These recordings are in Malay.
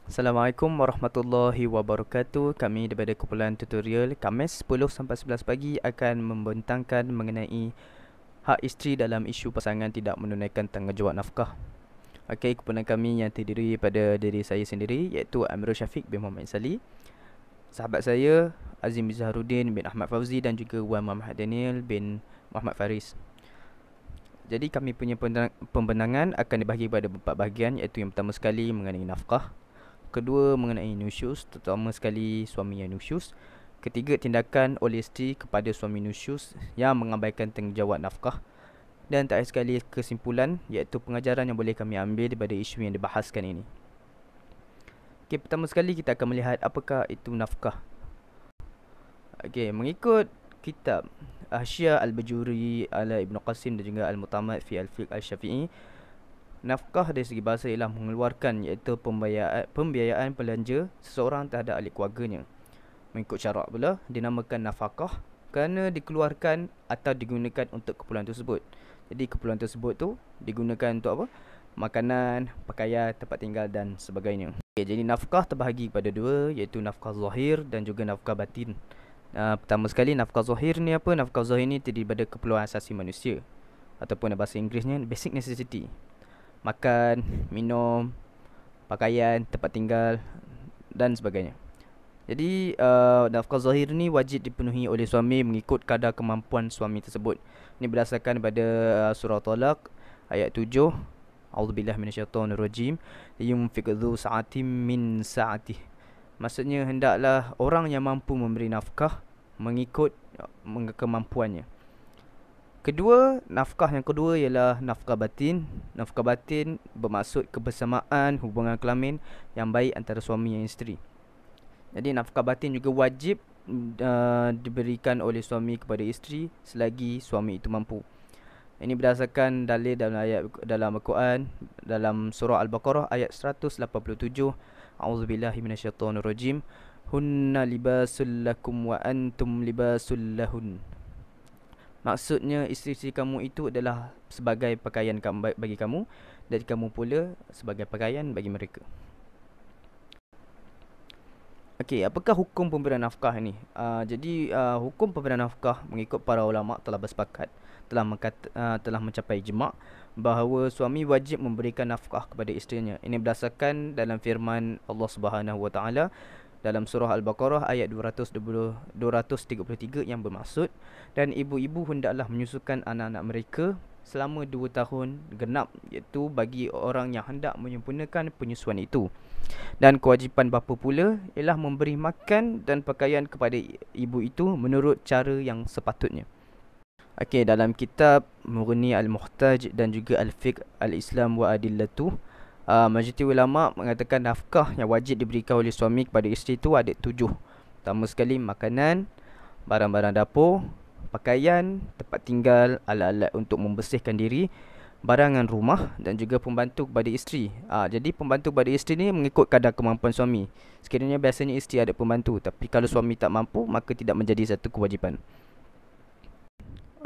Assalamualaikum warahmatullahi wabarakatuh. Kami daripada kumpulan tutorial Khamis 10 sampai 11 pagi akan membentangkan mengenai hak isteri dalam isu pasangan tidak menunaikan tanggungjawab nafkah. Okey, kumpulan kami yang terdiri pada diri saya sendiri iaitu Amirul Syafiq bin Muhammad Sali, sahabat saya Azim Zaharuddin bin Ahmad Fauzi dan juga Wan Muhammad Daniel bin Muhammad Faris. Jadi kami punya pembentangan akan dibahagi pada 4 bahagian, iaitu yang pertama sekali mengenai nafkah, kedua mengenai nusyus, terutama sekali suami yang nusyus, ketiga tindakan oleh isteri kepada suami nusyus yang mengabaikan tanggungjawab nafkah, dan terakhir sekali kesimpulan iaitu pengajaran yang boleh kami ambil daripada isu yang dibahaskan ini. Okey, pertama sekali kita akan melihat apakah itu nafkah. Okey, mengikut kitab Ahsya Al-Bajuri ala Ibn Qasim dan juga Al-Mutamad fi Al-Fiqh Al-Syafi'i, nafkah dari segi bahasa ialah mengeluarkan, iaitu pembiayaan belanja seseorang terhadap ahli keluarganya. Mengikut syarak pula dinamakan nafkah kerana dikeluarkan atau digunakan untuk keperluan tersebut. Jadi keperluan tersebut tu digunakan untuk apa? Makanan, pakaian, tempat tinggal dan sebagainya. Okay, jadi nafkah terbahagi pada dua, iaitu nafkah zahir dan juga nafkah batin. Pertama sekali nafkah zahir ni apa? Nafkah zahir ni terdiri pada keperluan asasi manusia, ataupun bahasa Inggerisnya basic necessity. Makan, minum, pakaian, tempat tinggal dan sebagainya. Jadi nafkah zahir ni wajib dipenuhi oleh suami mengikut kadar kemampuan suami tersebut. Ini berdasarkan pada surah Talaq ayat 7. A'udzubillahi minasyaitonirrajim. Yunfiq dzu sa'atin min sa'atih. Maksudnya hendaklah orang yang mampu memberi nafkah mengikut kemampuannya. Kedua, nafkah yang kedua ialah nafkah batin. Nafkah batin bermaksud kebersamaan hubungan kelamin yang baik antara suami dan isteri. Jadi nafkah batin juga wajib diberikan oleh suami kepada isteri selagi suami itu mampu. Ini berdasarkan dalil dalam Al-Quran dalam surah Al-Baqarah ayat 187. A'udzubillahi minasyaitonirrajim. Hunna libasul lakum wa antum libasul lahun. Maksudnya isteri-isteri kamu itu adalah sebagai pakaian bagi kamu, dan kamu pula sebagai pakaian bagi mereka. Okey, apakah hukum pemberian nafkah ini? Jadi hukum pemberian nafkah mengikut para ulama telah bersepakat, telah mencapai ijma' bahawa suami wajib memberikan nafkah kepada isterinya. Ini berdasarkan dalam firman Allah Subhanahu Wa Taala dalam surah Al-Baqarah ayat 233 yang bermaksud, dan ibu-ibu hendaklah menyusukan anak-anak mereka selama 2 tahun genap, iaitu bagi orang yang hendak menyempurnakan penyusuan itu. Dan kewajipan bapa pula ialah memberi makan dan pakaian kepada ibu itu menurut cara yang sepatutnya. Okey, dalam kitab Mughni Al-Muhtaj dan juga Al-Fiqh Al-Islam wa Adillatuh, majoriti ulama mengatakan nafkah yang wajib diberikan oleh suami kepada isteri itu ada 7. Pertama sekali makanan, barang-barang dapur, pakaian, tempat tinggal, alat-alat untuk membersihkan diri, barangan rumah dan juga pembantu kepada isteri. Jadi pembantu kepada isteri ni mengikut kadar kemampuan suami. Sekiranya biasanya isteri ada pembantu, tapi kalau suami tak mampu maka tidak menjadi satu kewajipan.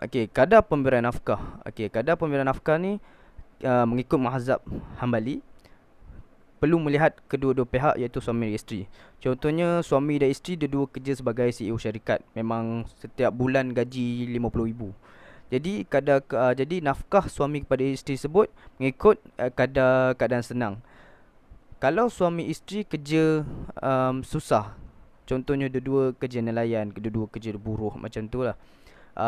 Okey, kadar pemberian nafkah. Okey, kadar pemberian nafkah ni mengikut mazhab Hambali perlu melihat kedua-dua pihak, iaitu suami dan isteri. Contohnya suami dan isteri dua-dua kerja sebagai CEO syarikat. Memang setiap bulan gaji RM50,000. Jadi nafkah suami kepada isteri tersebut mengikut kadar keadaan senang. Kalau suami isteri kerja susah, contohnya dua-dua kerja nelayan, dua-dua kerja buruh macam tu lah,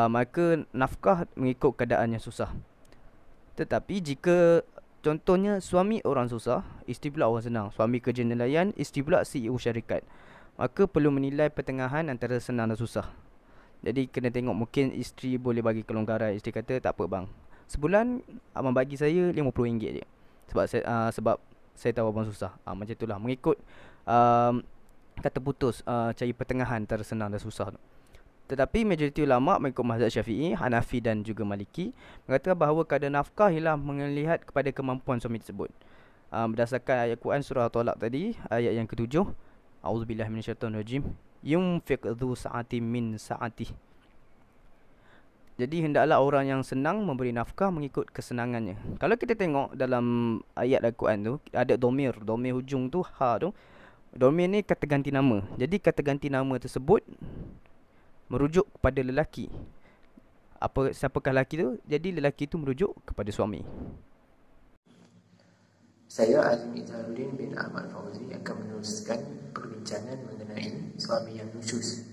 maka nafkah mengikut keadaan yang susah. Tetapi jika contohnya suami orang susah, isteri pula orang senang, suami kerja nelayan, isteri pula CEO syarikat, maka perlu menilai pertengahan antara senang dan susah. Jadi kena tengok, mungkin isteri boleh bagi kelonggaran. Isteri kata tak apa bang, sebulan abang bagi saya RM50 je, sebab saya tahu abang susah. Macam itulah, mengikut kata putus, cari pertengahan antara senang dan susah tu. Tetapi majoriti ulama mengikut mazhab Syafi'i, Hanafi dan juga Maliki mengatakan bahawa kadar nafkah ialah melihat kepada kemampuan suami tersebut. Berdasarkan ayat Quran surah Talaq tadi, ayat yang ke-7, A'udzubillahi minasyaitonirrajim. Yunfiq dzu sa'atin min sa'atih. Jadi hendaklah orang yang senang memberi nafkah mengikut kesenangannya. Kalau kita tengok dalam ayat Al-Quran tu, ada domir hujung tu ha tu. Domir ni kata ganti nama. Jadi kata ganti nama tersebut merujuk kepada lelaki. Siapakah lelaki tu? Jadi lelaki tu merujuk kepada suami. Saya Azmi Izharuddin bin Ahmad Fauzi akan meneruskan perbincangan mengenai suami yang nusyuz.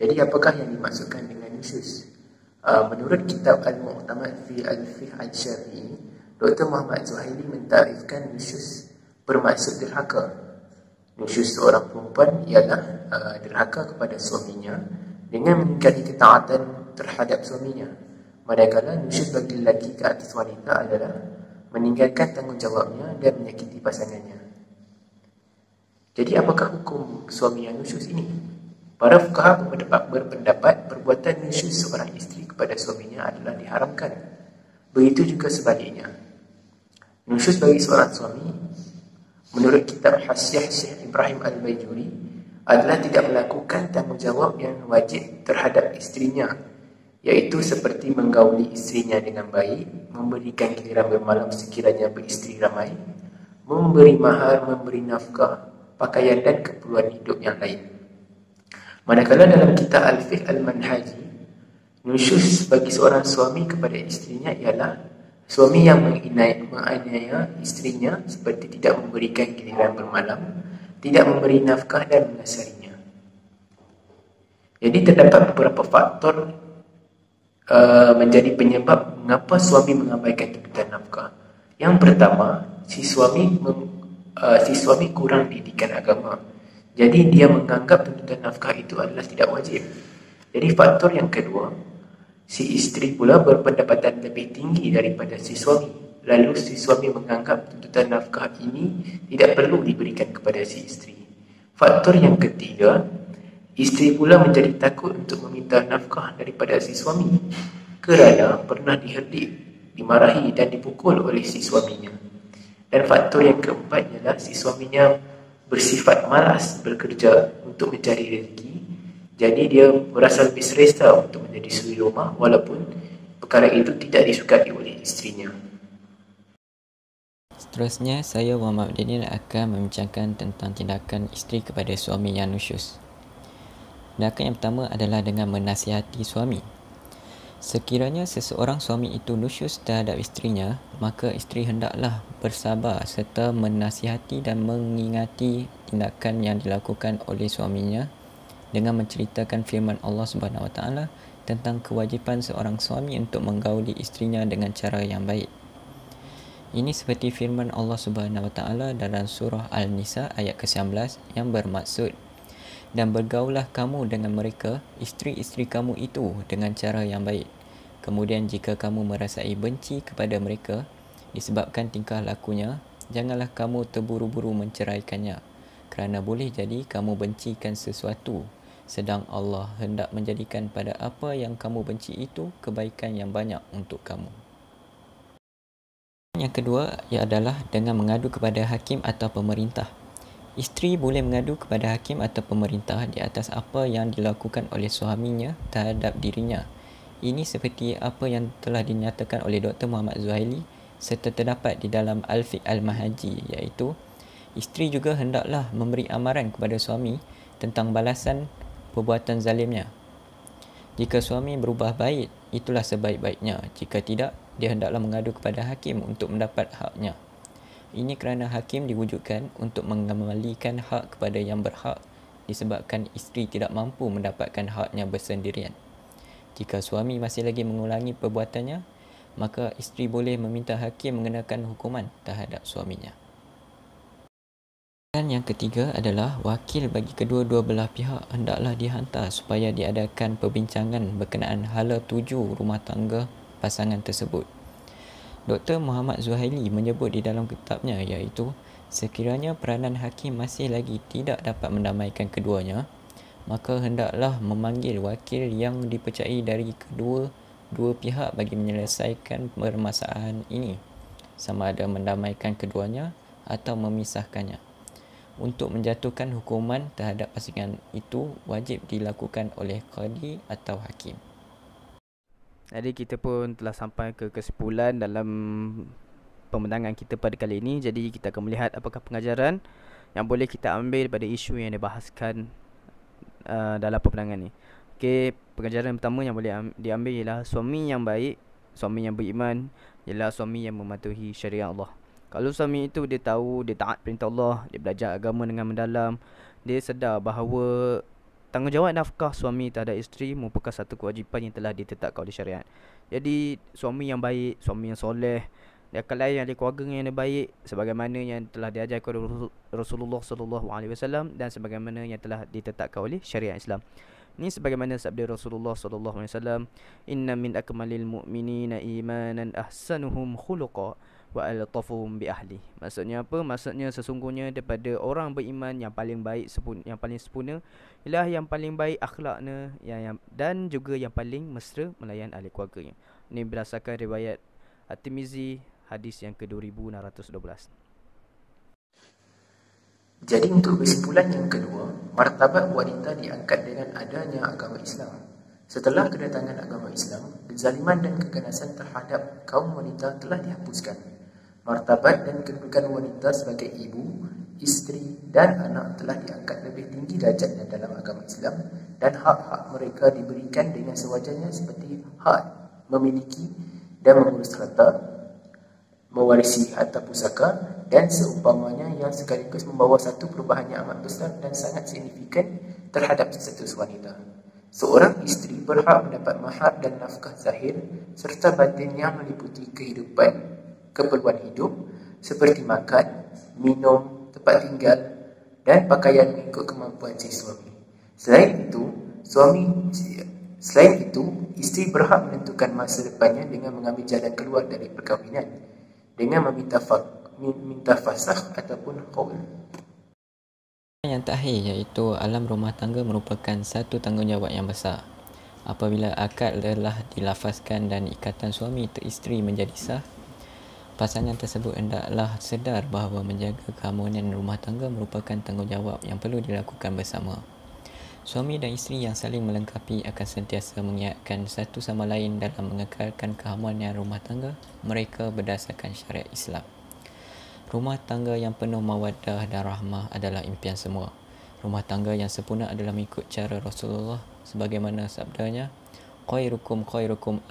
Jadi apakah yang dimaksudkan dengan nusyuz? Menurut kitab Al-Mu'tamad fi Al-Fiqh Al-Syafi'i, Dr. Muhammad Zuhaili mentarifkan nusyuz bermaksud derhaka. Nusyuz seorang perempuan ialah derhaka kepada suaminya dengan mengingkari ketaatan terhadap suaminya. Manakala nusyuz bagi lelaki ke atas wanita adalah meninggalkan tanggungjawabnya dan menyakiti pasangannya. Jadi apakah hukum suami yang nusyuz ini? Para fuqaha berpendapat perbuatan nusyuz seorang isteri kepada suaminya adalah diharamkan. Begitu juga sebaliknya. Nusyuz bagi seorang suami, menurut kitab Hasyiah Syekh Ibrahim Al-Baijuri, adalah tidak melakukan tanggungjawab yang wajib terhadap isterinya, iaitu seperti menggauli isterinya dengan baik, memberikan giliran bermalam sekiranya beristeri ramai, memberi mahar, memberi nafkah, pakaian dan keperluan hidup yang lain. Manakala dalam kitab Al-Fiqh Al-Manhaji, nusyuz bagi seorang suami kepada isterinya ialah suami yang menganiaya isterinya seperti tidak memberikan giliran bermalam, tidak memberi nafkah dan mengasarinya. Jadi terdapat beberapa faktor menjadi penyebab mengapa suami mengabaikan tuntutan nafkah. Yang pertama, si suami kurang didikan agama. Jadi dia menganggap tuntutan nafkah itu adalah tidak wajib. Jadi faktor yang kedua, si isteri pula berpendapatan lebih tinggi daripada si suami. Lalu si suami menganggap tuntutan nafkah ini tidak perlu diberikan kepada si isteri. Faktor yang ketiga, isteri pula menjadi takut untuk meminta nafkah daripada si suami kerana pernah diherdik, dimarahi dan dipukul oleh si suaminya. Dan faktor yang keempat ialah si suaminya bersifat malas bekerja untuk mencari rezeki. Jadi dia merasa lebih selesa untuk menjadi suri rumah walaupun perkara itu tidak disukai oleh isterinya. Seterusnya, saya Muhammad Daniel akan membincangkan tentang tindakan isteri kepada suami yang nusyuz. Tindakan yang pertama adalah dengan menasihati suami. Sekiranya seseorang suami itu nusyuz terhadap isterinya, maka isteri hendaklah bersabar serta menasihati dan mengingati tindakan yang dilakukan oleh suaminya dengan menceritakan firman Allah Subhanahu Wa Taala tentang kewajipan seorang suami untuk menggauli isterinya dengan cara yang baik. Ini seperti firman Allah Subhanahu Wa Taala dalam surah Al-Nisa ayat ke-19 yang bermaksud, dan bergaulah kamu dengan mereka, isteri-isteri kamu itu dengan cara yang baik. Kemudian jika kamu merasai benci kepada mereka disebabkan tingkah lakunya, janganlah kamu terburu-buru menceraikannya, kerana boleh jadi kamu bencikan sesuatu, sedang Allah hendak menjadikan pada apa yang kamu benci itu kebaikan yang banyak untuk kamu. Yang kedua adalah dengan mengadu kepada hakim atau pemerintah. Isteri boleh mengadu kepada hakim atau pemerintah di atas apa yang dilakukan oleh suaminya terhadap dirinya. Ini seperti apa yang telah dinyatakan oleh Dr. Muhammad Zuhaili serta terdapat di dalam Al-Fiqh Al-Manhaji, iaitu isteri juga hendaklah memberi amaran kepada suami tentang balasan perbuatan zalimnya. Jika suami berubah baik, itulah sebaik-baiknya. Jika tidak, dia hendaklah mengadu kepada hakim untuk mendapat haknya. Ini kerana hakim diwujudkan untuk mengembalikan hak kepada yang berhak disebabkan isteri tidak mampu mendapatkan haknya bersendirian. Jika suami masih lagi mengulangi perbuatannya, maka isteri boleh meminta hakim mengenakan hukuman terhadap suaminya. Dan yang ketiga adalah wakil bagi kedua-dua belah pihak hendaklah dihantar supaya diadakan perbincangan berkenaan hala tuju rumah tangga pasangan tersebut. Dr. Muhammad Zuhaili menyebut di dalam kitabnya, iaitu sekiranya peranan hakim masih lagi tidak dapat mendamaikan keduanya, maka hendaklah memanggil wakil yang dipercayai dari kedua pihak bagi menyelesaikan permasalahan ini, sama ada mendamaikan keduanya atau memisahkannya. Untuk menjatuhkan hukuman terhadap pasangan itu wajib dilakukan oleh qadi atau hakim. Jadi kita pun telah sampai ke kesimpulan dalam pembentangan kita pada kali ini. Jadi kita akan melihat apakah pengajaran yang boleh kita ambil pada isu yang dibahaskan dalam pembentangan ni. Okey, pengajaran pertama yang boleh diambil ialah suami yang baik, suami yang beriman ialah suami yang mematuhi syariat Allah. Kalau suami itu dia tahu, dia taat perintah Allah, dia belajar agama dengan mendalam, dia sedar bahawa tanggungjawab nafkah suami terhadap isteri merupakan satu kewajipan yang telah ditetapkan oleh syariat. Jadi suami yang baik, suami yang soleh, dia akan layan ahli keluarga yang baik sebagaimana yang telah diajarkan oleh Rasulullah SAW dan sebagaimana yang telah ditetapkan oleh syariat Islam. Ini sebagaimana sabda Rasulullah SAW, "Inna min akmalil mu'minina imanan ahsanuhum khuluqa wa altafuhum bi ahli." Maksudnya apa? Maksudnya sesungguhnya daripada orang beriman yang paling baik, yang paling sempurna ialah yang paling baik akhlaknya dan juga yang paling mesra melayan ahli keluarganya. Ini berdasarkan riwayat At-Tirmizi, hadis yang ke-2612. Jadi untuk kesimpulan yang kedua, martabat wanita diangkat dengan adanya agama Islam. Setelah kedatangan agama Islam, kezaliman dan keganasan terhadap kaum wanita telah dihapuskan. Martabat dan kedudukan wanita sebagai ibu, isteri dan anak telah diangkat lebih tinggi darjatnya dalam agama Islam dan hak-hak mereka diberikan dengan sewajarnya seperti hak memiliki dan mengurus harta, mewarisi harta pusaka dan seumpamanya yang sekaligus membawa satu perubahan yang amat besar dan sangat signifikan terhadap status wanita. Seorang isteri berhak mendapat mahar dan nafkah zahir serta batin yang meliputi keperluan hidup seperti makan, minum, tempat tinggal dan pakaian mengikut kemampuan si suami. Selain itu, isteri berhak menentukan masa depannya dengan mengambil jalan keluar dari perkahwinan dengan minta fasakh ataupun qaul. Yang terakhir iaitu alam rumah tangga merupakan satu tanggungjawab yang besar. Apabila akad telah dilafazkan dan ikatan suami isteri menjadi sah, pasangan tersebut hendaklah sedar bahawa menjaga keharmonian rumah tangga merupakan tanggungjawab yang perlu dilakukan bersama. Suami dan isteri yang saling melengkapi akan sentiasa mengingatkan satu sama lain dalam mengekalkan keharmonian rumah tangga mereka berdasarkan syariat Islam. Rumah tangga yang penuh mawaddah dan rahmah adalah impian semua. Rumah tangga yang sempurna adalah mengikut cara Rasulullah sebagaimana sabdanya, "Khairukum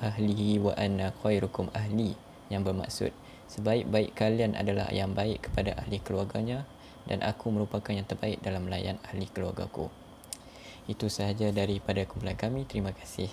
ahlihi wa ana khairukum ahli", yang bermaksud sebaik-baik kalian adalah yang baik kepada ahli keluarganya dan aku merupakan yang terbaik dalam melayan ahli keluargaku. Itu sahaja daripada kumpulan kami. Terima kasih.